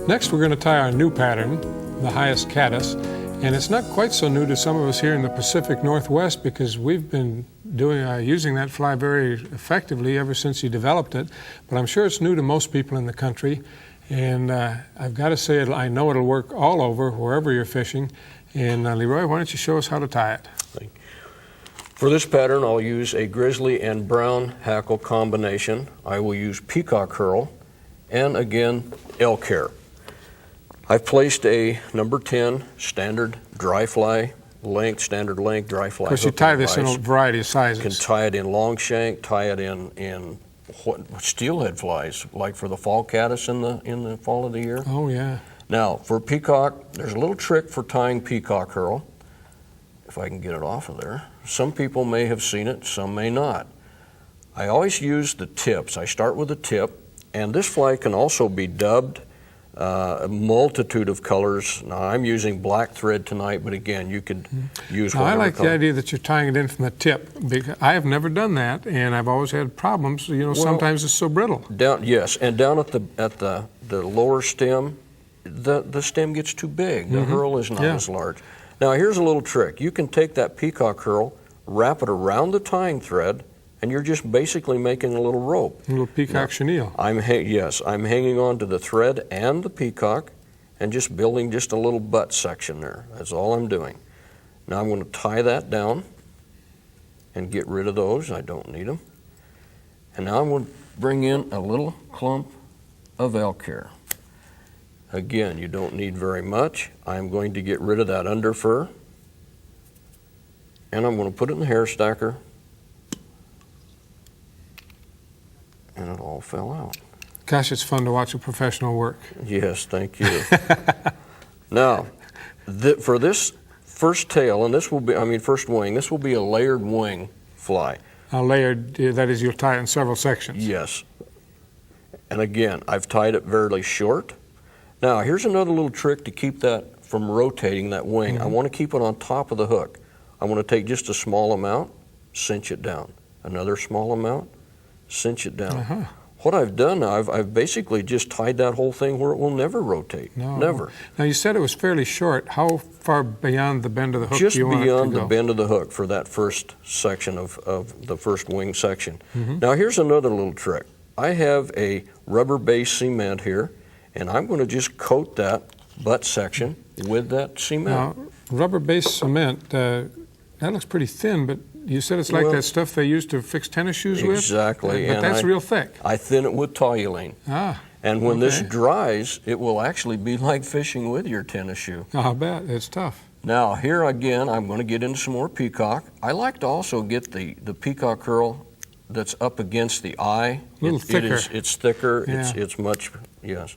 Next, we're going to tie our new pattern, the Hyatt Caddis, and it's not quite so new to some of us here in the Pacific Northwest because we've been using that fly very effectively ever since you developed it, but I'm sure it's new to most people in the country, and I've got to say I know it'll work all over, wherever you're fishing, and Leroy, why don't you show us how to tie it? For this pattern, I'll use a grizzly and brown hackle combination. I will use peacock herl and, again, elk hair. I've placed a number 10 standard dry fly length, standard length dry fly. Of course, you tie this in a variety of sizes. You can tie it in long shank, tie it in steelhead flies, like for the fall caddis in the fall of the year. Oh, yeah. Now, for peacock, there's a little trick for tying peacock herl. If I can get it off of there. Some people may have seen it, some may not. I always use the tips. I start with the tip, and this fly can also be dubbed a multitude of colors. Now, I'm using black thread tonight, but again, you could use whatever I like color. the idea that you're tying it in from the tip, because I have never done that, and I've always had problems. You know, sometimes it's so brittle. Yes, and down at the lower stem, the stem gets too big. The herl is not as large. Now, here's a little trick. You can take that peacock herl, wrap it around the tying thread, and you're just basically making a little rope. A little peacock chenille. Yes, I'm hanging on to the thread and the peacock and just building just a little butt section there. That's all I'm doing. Now I'm going to tie that down and get rid of those. I don't need them. And now I'm going to bring in a little clump of elk hair. Again, you don't need very much. I'm going to get rid of that under fur, and I'm going to put it in the hair stacker, and it all fell out. Gosh, it's fun to watch a professional work. Yes, thank you. Now, for this first tail, and this will be, first wing, this will be a layered wing fly. A layered, that is, you'll tie it in several sections. Yes. And again, I've tied it fairly short. Now, here's another little trick to keep that from rotating, that wing. I want to keep it on top of the hook. I want to take just a small amount, cinch it down. Another small amount, cinch it down. What I've done now, I've basically just tied that whole thing where it will never rotate. Never. Now, you said it was fairly short. How far beyond the bend of the hook just do you want it to go? Just beyond the bend of the hook for that first section of the first wing section. Now, here's another little trick. I have a rubber-based cement here, and I'm going to just coat that butt section with that cement. Now, rubber-based cement, that looks pretty thin, but you said it's like that stuff they used to fix tennis shoes with? Exactly. But that's real thick. I thin it with toluene. And when this dries, it will actually be like fishing with your tennis shoe. I'll bet. It's tough. Now, here again, I'm going to get into some more peacock. I like to also get the peacock herl that's up against the eye. A little thicker. It's thicker. Yeah. It's much, yes.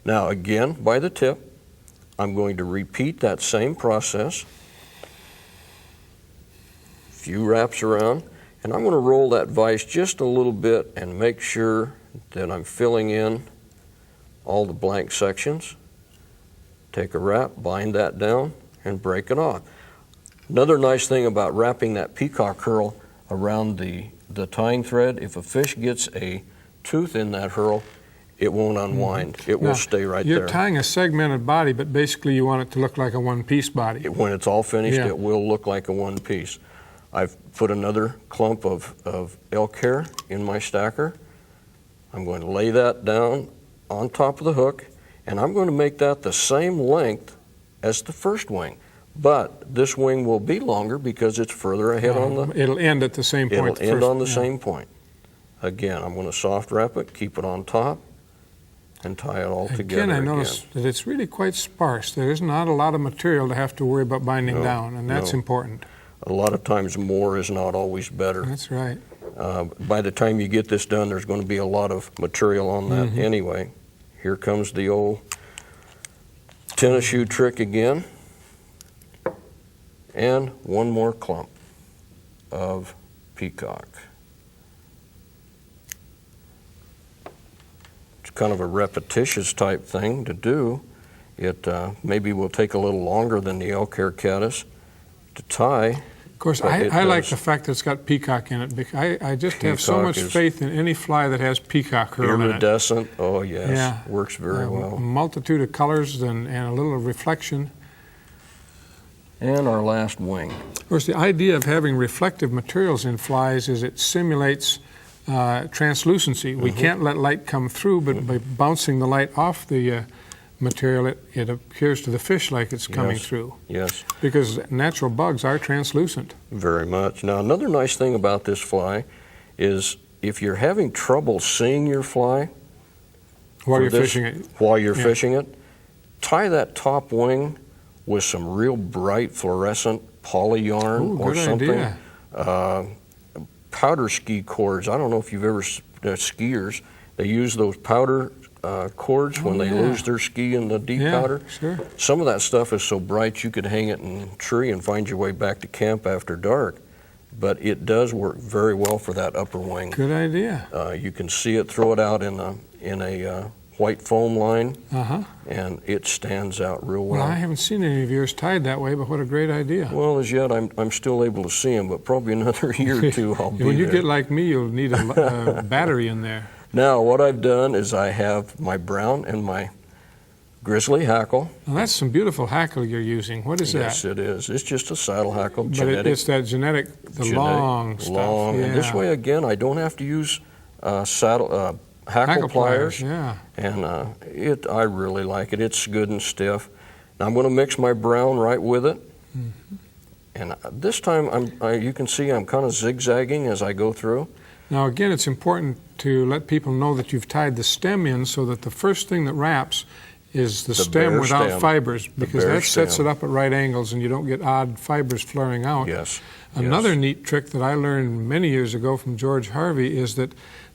Now, again, by the tip, I'm going to repeat that same process. Few wraps around, and I'm going to roll that vise just a little bit and make sure that I'm filling in all the blank sections. Take a wrap, bind that down, and break it off. Another nice thing about wrapping that peacock herl around the tying thread, if a fish gets a tooth in that herl, it won't unwind. It will stay right there. You're tying a segmented body, but basically you want it to look like a one-piece body. When it's all finished, it will look like a one-piece. I've put another clump of elk hair in my stacker. I'm going to lay that down on top of the hook, and I'm going to make that the same length as the first wing. But this wing will be longer because it's further ahead on the... It'll end at the same point. It'll end on the same point. Again, I'm going to soft wrap it, keep it on top, and tie it all together again. I noticed that it's really quite sparse. There's not a lot of material to have to worry about binding down, and that's important. A lot of times more is not always better. That's right. By the time you get this done, there's going to be a lot of material on that anyway. Here comes the old tennis shoe trick again. And one more clump of peacock. It's kind of a repetitious type thing to do. It maybe will take a little longer than the elk hair caddis to tie, course, But it I like does. the fact that it's got peacock in it. Because I just have so Peacock much is faith in any fly that has peacock herl in it. Iridescent, oh yes, Yeah. works very A well. multitude of colors and a little reflection. And our last wing. Of course, the idea of having reflective materials in flies is it simulates translucency. We can't let light come through, but by bouncing the light off the material, it appears to the fish like it's coming Yes. through. Yes, Because natural bugs are translucent. very much. Now, another nice thing about this fly is if you're having trouble seeing your fly While for you're this- fishing it. while you're Yeah. fishing it, tie that top wing with some real bright fluorescent poly yarn Ooh, or good something. idea. Powder ski cords. I don't know if you've ever, skiers, they use those powder cords when Oh, they yeah. lose their ski in the deep Yeah, powder. sure. Some of that stuff is so bright you could hang it in a tree and find your way back to camp after dark. But it does work very well for that upper wing. Good idea. You can see it, throw it out in a white foam line, Uh-huh. and it stands out real Well, I well. haven't seen any of yours tied that way, but what a great idea. Well, as yet, I'm still able to see them, but probably another year or two I'll be When you there. get like me, you'll need a battery in there. Now, what I've done is I have my brown and my grizzly hackle. Now, that's some beautiful hackle you're using. What is Yes, that? it is. It's just a saddle hackle, But genetic. it's that genetic, the genetic, long stuff. long. Yeah. And this way, again, I don't have to use hackle pliers. Yeah. And I really like it. It's good and stiff. Now I'm going to mix my brown right with it. Mm-hmm. And this time, you can see I'm kind of zigzagging as I go through. Now, again, it's important to let people know that you've tied the stem in so that the first thing that wraps is the stem bare without stem. fibers, because bare that sets stem. it up at right angles and you don't get odd fibers flaring out. Yes. Another yes. neat trick that I learned many years ago from George Harvey is that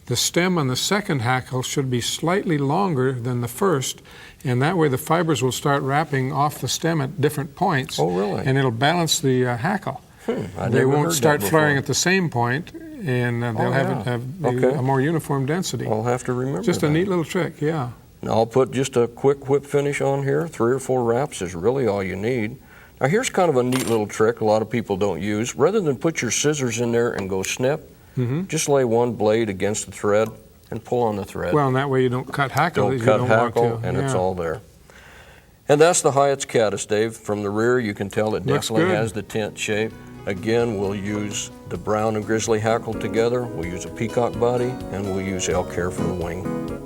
the stem on the second hackle should be slightly longer than the first, and that way the fibers will start wrapping off the stem at different points. Oh, really? And it'll balance the hackle. I They never won't heard start that flaring before. at the same point, and they'll Oh, have, yeah. it have Okay. a more uniform density. I'll have to remember Just that. a neat little trick, yeah. Now I'll put just a quick whip finish on here. 3 or 4 wraps is really all you need. Now here's kind of a neat little trick a lot of people don't use. Rather than put your scissors in there and go snip, just lay one blade against the thread and pull on the thread. Well, and that way you don't cut hackle that Don't you cut don't hackle, want to. and it's Yeah. all there. And that's the Hyatt's Caddis, Dave. From the rear, you can tell it Looks definitely good. has the tent shape. Again, we'll use the brown and grizzly hackle together. We'll use a peacock body, and we'll use elk hair for the wing.